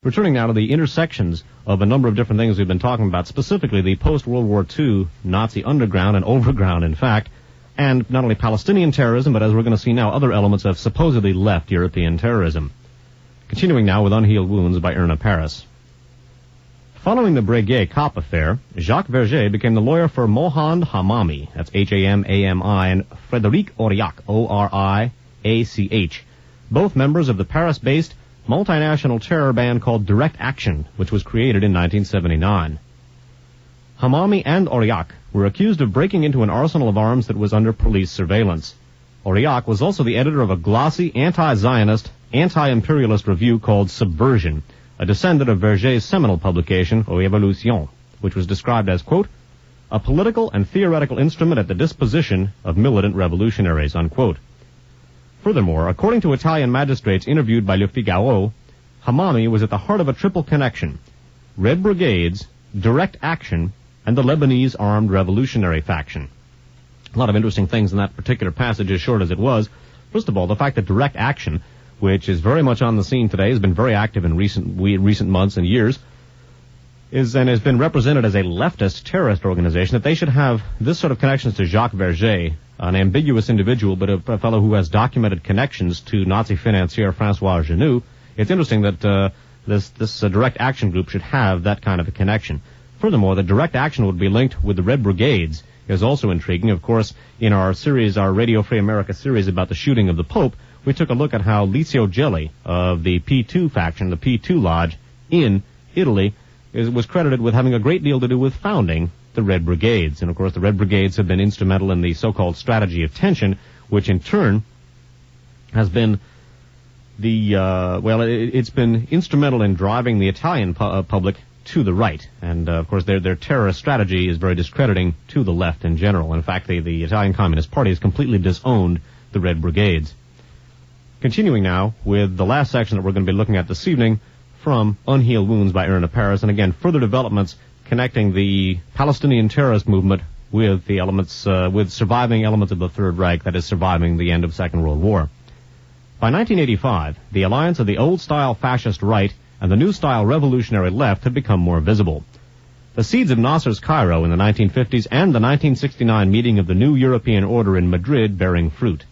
Returning now to the intersections of a number of different things we've been talking about, specifically the post-World War II Nazi underground and overground, in fact, and not only Palestinian terrorism, but as we're going to see now, other elements of supposedly left European terrorism. Continuing now with Unhealed Wounds by Irna Paris. Following the Breguet cop affair, Jacques Verges became the lawyer for Mohand Hamami, that's Hamami, and Frédéric Auriac, Oriach, both members of the Paris-based multinational terror band called Direct Action, which was created in 1979. Hamami and Auriac were accused of breaking into an arsenal of arms that was under police surveillance. Auriac was also the editor of a glossy, anti-Zionist, anti-imperialist review called Subversion, a descendant of Verges' seminal publication, Révolution, which was described as, quote, a political and theoretical instrument at the disposition of militant revolutionaries, unquote. Furthermore, according to Italian magistrates interviewed by Le Figaro, Hamami was at the heart of a triple connection: Red Brigades, Direct Action, and the Lebanese armed revolutionary faction. A lot of interesting things in that particular passage, as short as it was. First of all, the fact that Direct Action, which is very much on the scene today, has been very active in recent months and years, and has been represented as a leftist terrorist organization, that they should have this sort of connections to Jacques Verges, an ambiguous individual, but a fellow who has documented connections to Nazi financier François Genoux. It's interesting that this Direct Action group should have that kind of a connection. Furthermore, the Direct Action would be linked with the Red Brigades is also intriguing. Of course, in our Radio Free America series about the shooting of the Pope, we took a look at how Licio Gelli of the P2 faction, the P2 Lodge in Italy, was credited with having a great deal to do with founding the Red Brigades. And of course, the Red Brigades have been instrumental in the so-called strategy of tension, which in turn has been it's been instrumental in driving the Italian public to the right. And of course, their terrorist strategy is very discrediting to the left in general. In fact, the Italian Communist Party has completely disowned the Red Brigades. Continuing now with the last section that we're going to be looking at this evening from Unhealed Wounds by Irna Paris, and again, further developments connecting the Palestinian terrorist movement with the elements, with surviving elements of the Third Reich, that is, surviving the end of the Second World War. By 1985, the alliance of the old-style fascist right and the new-style revolutionary left had become more visible. The seeds of Nasser's Cairo in the 1950s and the 1969 meeting of the new European order in Madrid bearing fruit.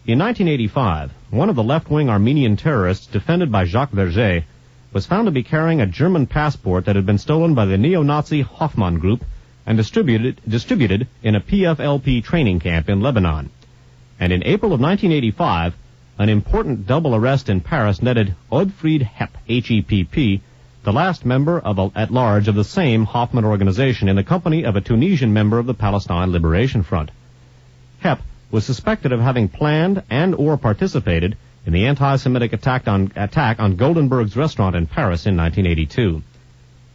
In 1985, one of the left-wing Armenian terrorists defended by Jacques Verges was found to be carrying a German passport that had been stolen by the neo-Nazi Hoffmann group and distributed in a PFLP training camp in Lebanon. And in April of 1985, an important double arrest in Paris netted Oddfried Hepp, H-E-P-P, the last member at large of the same Hoffmann organization in the company of a Tunisian member of the Palestine Liberation Front. Hepp was suspected of having planned and or participated in the anti-Semitic attack on Goldenberg's restaurant in Paris in 1982.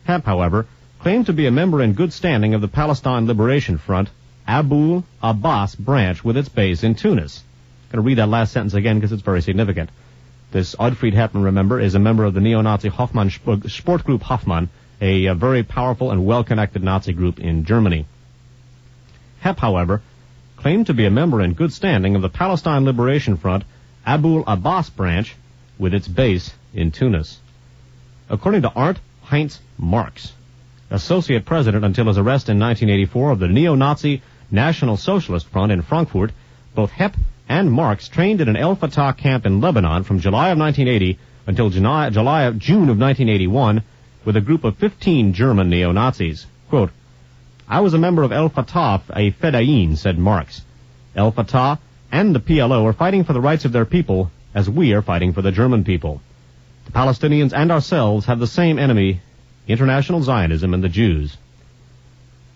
Hepp, however, claimed to be a member in good standing of the Palestine Liberation Front, Abu Abbas branch with its base in Tunis. I'm going to read that last sentence again because it's very significant. This Oddfried Hepp, remember, is a member of the neo-Nazi Hoffmann Sport Group Hoffmann, a very powerful and well-connected Nazi group in Germany. Hepp, however, claimed to be a member in good standing of the Palestine Liberation Front, Abu Abbas branch, with its base in Tunis. According to Arndt Heinz Marx, associate president until his arrest in 1984 of the neo-Nazi National Socialist Front in Frankfurt, both Hepp and Marx trained at an El Fatah camp in Lebanon from July of 1980 until June of 1981 with a group of 15 German neo-Nazis. Quote, I was a member of El Fatah, a Fedayeen, said Marx. El Fatah and the PLO are fighting for the rights of their people as we are fighting for the German people. The Palestinians and ourselves have the same enemy, international Zionism and the Jews.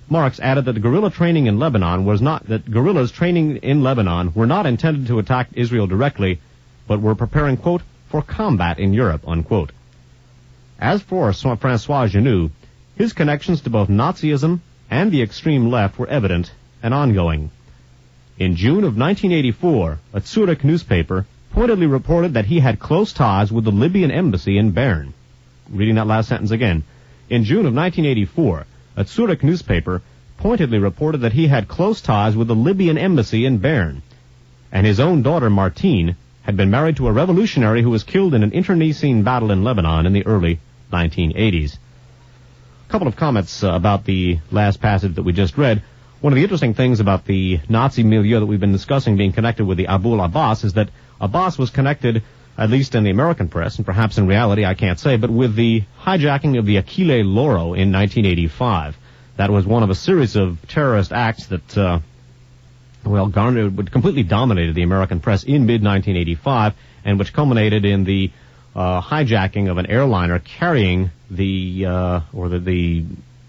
Marx added that the guerrillas training in Lebanon were not intended to attack Israel directly, but were preparing, quote, for combat in Europe, unquote. As for François Genoux, his connections to both Nazism and the extreme left were evident and ongoing. In June of 1984, a Zurich newspaper pointedly reported that he had close ties with the Libyan embassy in Bern. Reading that last sentence again. In June of 1984, a Zurich newspaper pointedly reported that he had close ties with the Libyan embassy in Bern, and his own daughter Martine had been married to a revolutionary who was killed in an internecine battle in Lebanon in the early 1980s. A couple of comments about the last passage that we just read. One of the interesting things about the Nazi milieu that we've been discussing being connected with the Abu al-Abbas is that Abbas was connected, at least in the American press, and perhaps in reality, I can't say, but with the hijacking of the Achille Lauro in 1985. That was one of a series of terrorist acts that, completely dominated the American press in mid-1985, and which culminated in the hijacking of an airliner carrying the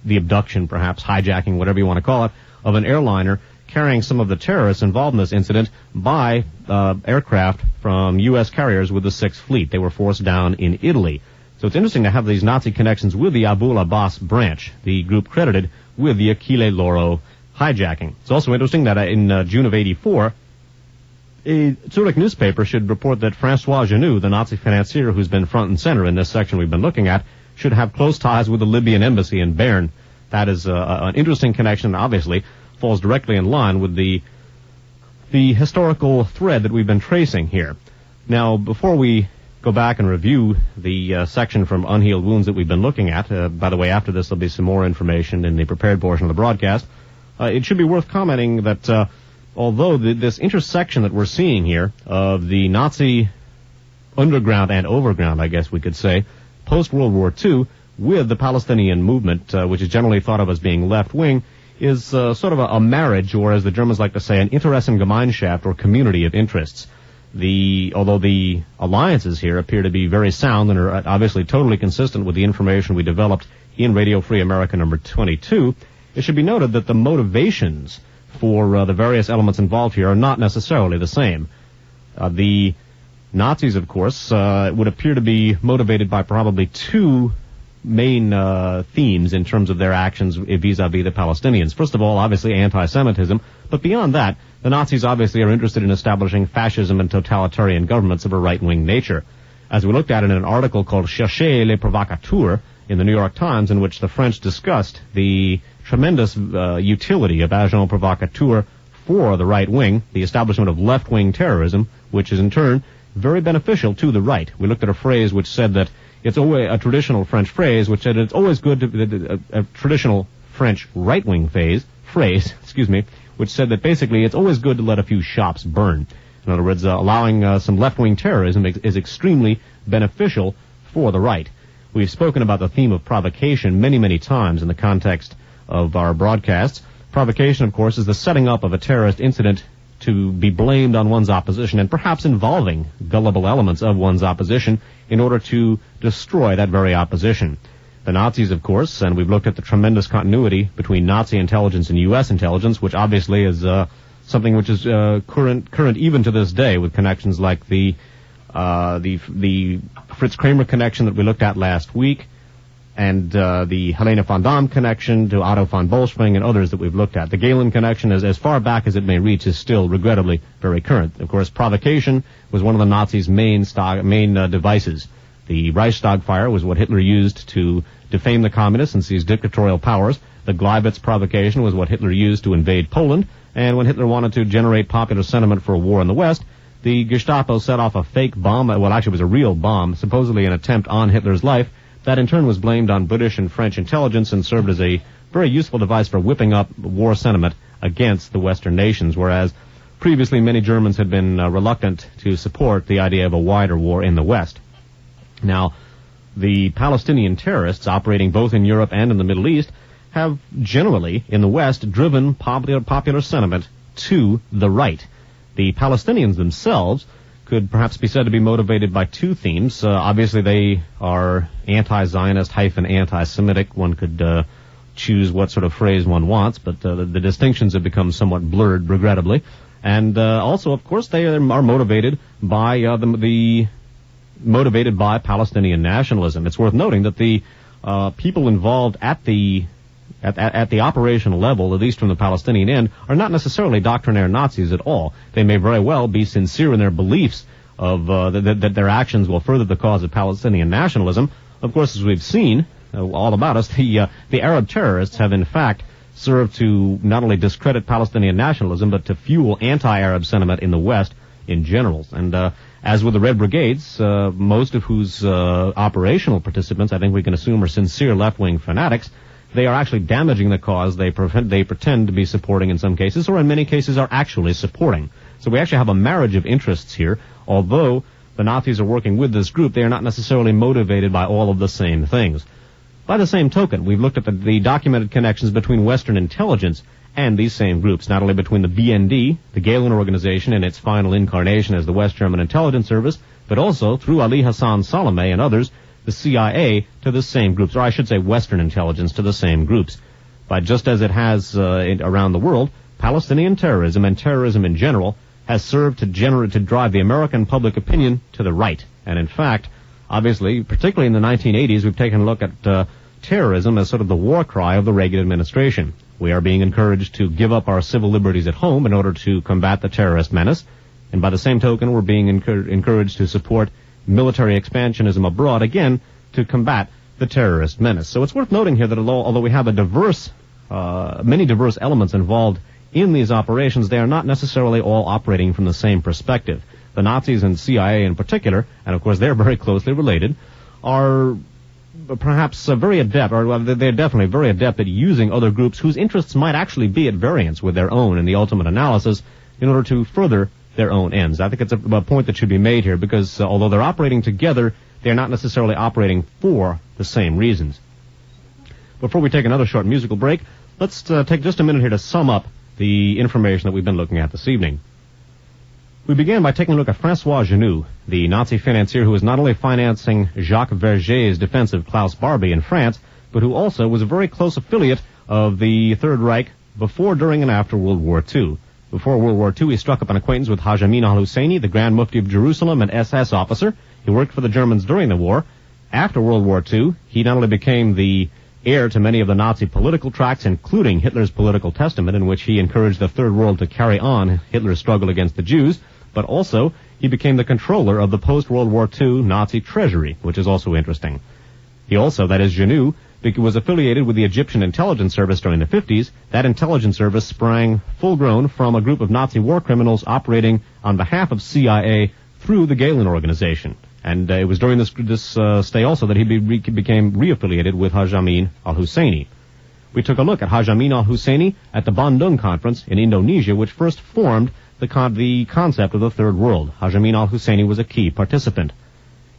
abduction, perhaps, hijacking, whatever you want to call it, of an airliner carrying some of the terrorists involved in this incident by aircraft from U.S. carriers with the Sixth Fleet. They were forced down in Italy. So it's interesting to have these Nazi connections with the Abu al-Abbas branch, the group credited with the Achille Lauro hijacking. It's also interesting that in June of '84, a Zurich newspaper should report that Francois Genoux, the Nazi financier who's been front and center in this section we've been looking at, should have close ties with the Libyan embassy in Bern. That is an interesting connection, obviously, falls directly in line with the historical thread that we've been tracing here. Now, before we go back and review the section from Unhealed Wounds that we've been looking at, by the way, after this there'll be some more information in the prepared portion of the broadcast, it should be worth commenting that although this intersection that we're seeing here of the Nazi underground and overground, I guess we could say, post-World War II, with the Palestinian movement, which is generally thought of as being left-wing, is sort of a marriage, or as the Germans like to say, an Interessengemeinschaft, or community of interests. Although the alliances here appear to be very sound and are obviously totally consistent with the information we developed in Radio Free America number 22, it should be noted that the motivations for the various elements involved here are not necessarily the same. The Nazis, of course, would appear to be motivated by probably two main themes in terms of their actions vis-a-vis the Palestinians. First of all, obviously anti-Semitism, but beyond that, the Nazis obviously are interested in establishing fascism and totalitarian governments of a right-wing nature. As we looked at in an article called Cherchez les provocateurs in the New York Times, in which the French discussed the tremendous utility of agents provocateurs for the right wing, the establishment of left-wing terrorism, which is in turn very beneficial to the right. We looked at a phrase which said that it's always a traditional French phrase, which said it's always good to a traditional French right-wing phrase, which said that basically it's always good to let a few shops burn. In other words, allowing some left-wing terrorism is extremely beneficial for the right. We've spoken about the theme of provocation many, many times in the context of our broadcasts. Provocation, of course, is the setting up of a terrorist incident to be blamed on one's opposition and perhaps involving gullible elements of one's opposition in order to destroy that very opposition. The Nazis, of course, and we've looked at the tremendous continuity between Nazi intelligence and U.S. intelligence, which obviously is something which is current even to this day, with connections like the Fritz Kramer connection that we looked at last week, and the Helena von Damme connection to Otto von Bolschwing and others that we've looked at. The Gehlen connection, as far back as it may reach, is still regrettably very current. Of course, provocation was one of the Nazis' main devices. The Reichstag fire was what Hitler used to defame the communists and seize dictatorial powers. The Gleiwitz provocation was what Hitler used to invade Poland. And when Hitler wanted to generate popular sentiment for a war in the West, the Gestapo set off a fake bomb, well, actually it was a real bomb, supposedly an attempt on Hitler's life. That in turn was blamed on British and French intelligence and served as a very useful device for whipping up war sentiment against the Western nations, whereas previously many Germans had been reluctant to support the idea of a wider war in the West. Now, the Palestinian terrorists operating both in Europe and in the Middle East have generally, in the West, driven popular sentiment to the right. The Palestinians themselves could perhaps be said to be motivated by two themes. Obviously, they are anti-Zionist anti-Semitic. One could choose what sort of phrase one wants, but the distinctions have become somewhat blurred, regrettably. And also, of course, they are motivated by motivated by Palestinian nationalism. It's worth noting that the people involved at the operational level, at least from the Palestinian end, are not necessarily doctrinaire Nazis at all. They may very well be sincere in their beliefs of that their actions will further the cause of Palestinian nationalism. Of course, as we've seen all about us, the Arab terrorists have in fact served to not only discredit Palestinian nationalism, but to fuel anti-Arab sentiment in the West in general. And As with the Red Brigades, most of whose operational participants, I think we can assume, are sincere left-wing fanatics, they are actually damaging the cause they pretend to be supporting in some cases, or in many cases are actually supporting. So we actually have a marriage of interests here. Although the Nazis are working with this group, they are not necessarily motivated by all of the same things. By the same token, we've looked at the documented connections between Western intelligence and these same groups, not only between the BND, the Gehlen organization in its final incarnation as the West German Intelligence Service, but also through Ali Hassan Salameh and others, the CIA to the same groups, or I should say Western intelligence to the same groups. But just as it has around the world, Palestinian terrorism and terrorism in general has served to drive the American public opinion to the right. And in fact, obviously, particularly in the 1980s, we've taken a look at terrorism as sort of the war cry of the Reagan administration. We are being encouraged to give up our civil liberties at home in order to combat the terrorist menace. And by the same token, we're being encouraged to support military expansionism abroad, again, to combat the terrorist menace. So it's worth noting here that although we have many diverse elements involved in these operations, they are not necessarily all operating from the same perspective. The Nazis and CIA in particular, and of course they're very closely related, are perhaps very adept, or they're definitely very adept at using other groups whose interests might actually be at variance with their own in the ultimate analysis in order to further their own ends. I think it's a point that should be made here because although they're operating together, they're not necessarily operating for the same reasons. Before we take another short musical break, let's take just a minute here to sum up the information that we've been looking at this evening. We began by taking a look at François Genoux, the Nazi financier who was not only financing Jacques Verges' defense of Klaus Barbie in France, but who also was a very close affiliate of the Third Reich before, during, and after World War II. Before World War II, he struck up an acquaintance with Haj Amin al-Husseini, the Grand Mufti of Jerusalem and SS officer. He worked for the Germans during the war. After World War II, he not only became the heir to many of the Nazi political tracts, including Hitler's Political Testament, in which he encouraged the Third World to carry on Hitler's struggle against the Jews, but also he became the controller of the post-World War II Nazi treasury, which is also interesting. He also, that is Genoux, was affiliated with the Egyptian intelligence service during the 50s. That intelligence service sprang full-grown from a group of Nazi war criminals operating on behalf of CIA through the Gehlen organization. And it was during this stay also that he became reaffiliated with Haj Amin al-Husseini. We took a look at Haj Amin al-Husseini at the Bandung Conference in Indonesia, which first formed the concept of the Third World. Haj Amin al-Husseini was a key participant.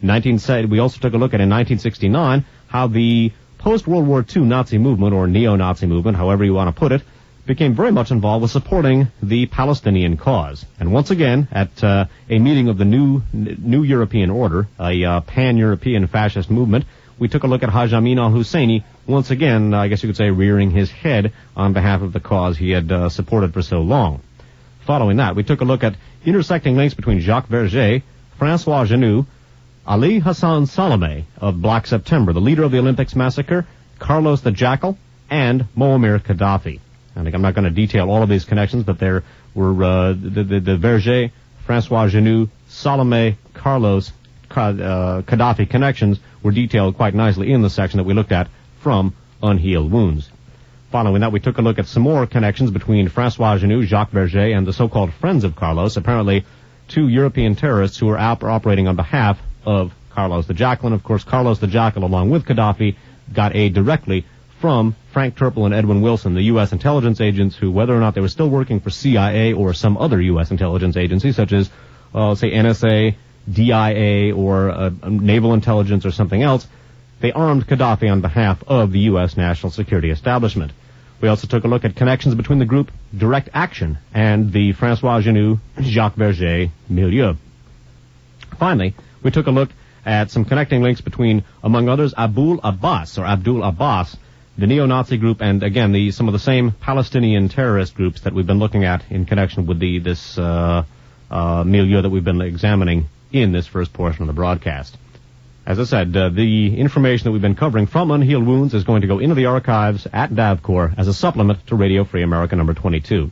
We also took a look at, in 1969, how the post-World War II Nazi movement, or neo-Nazi movement, however you want to put it, became very much involved with supporting the Palestinian cause. And once again, at a meeting of the new European order, a pan-European fascist movement, we took a look at Haj Amin al-Husseini, once again, I guess you could say, rearing his head on behalf of the cause he had supported for so long. Following that, we took a look at intersecting links between Jacques Verges, François Genoux, Ali Hassan Salameh of Black September, the leader of the Olympics massacre, Carlos the Jackal, and Muammar Gaddafi. I think I'm not going to detail all of these connections, but there were the Verges, François Genoux, Salameh, Carlos, Gaddafi connections were detailed quite nicely in the section that we looked at from Unhealed Wounds. Following that, we took a look at some more connections between François Genoux, Jacques Verges, and the so-called friends of Carlos, apparently two European terrorists who were operating on behalf of Carlos the Jackal. And of course, Carlos the Jackal, along with Gaddafi, got aid directly from Frank Turple and Edwin Wilson, the U.S. intelligence agents who, whether or not they were still working for CIA or some other U.S. intelligence agency, such as, say, NSA, DIA, or Naval Intelligence or something else, they armed Gaddafi on behalf of the U.S. national security establishment. We also took a look at connections between the group Direct Action and the François Genoux, Jacques Verges milieu. Finally, we took a look at some connecting links between, among others, Abdul Abbas, the neo-Nazi group, and again, some of the same Palestinian terrorist groups that we've been looking at in connection with this milieu that we've been examining in this first portion of the broadcast. As I said, the information that we've been covering from Unhealed Wounds is going to go into the archives at DAVCOR as a supplement to Radio Free America number 22.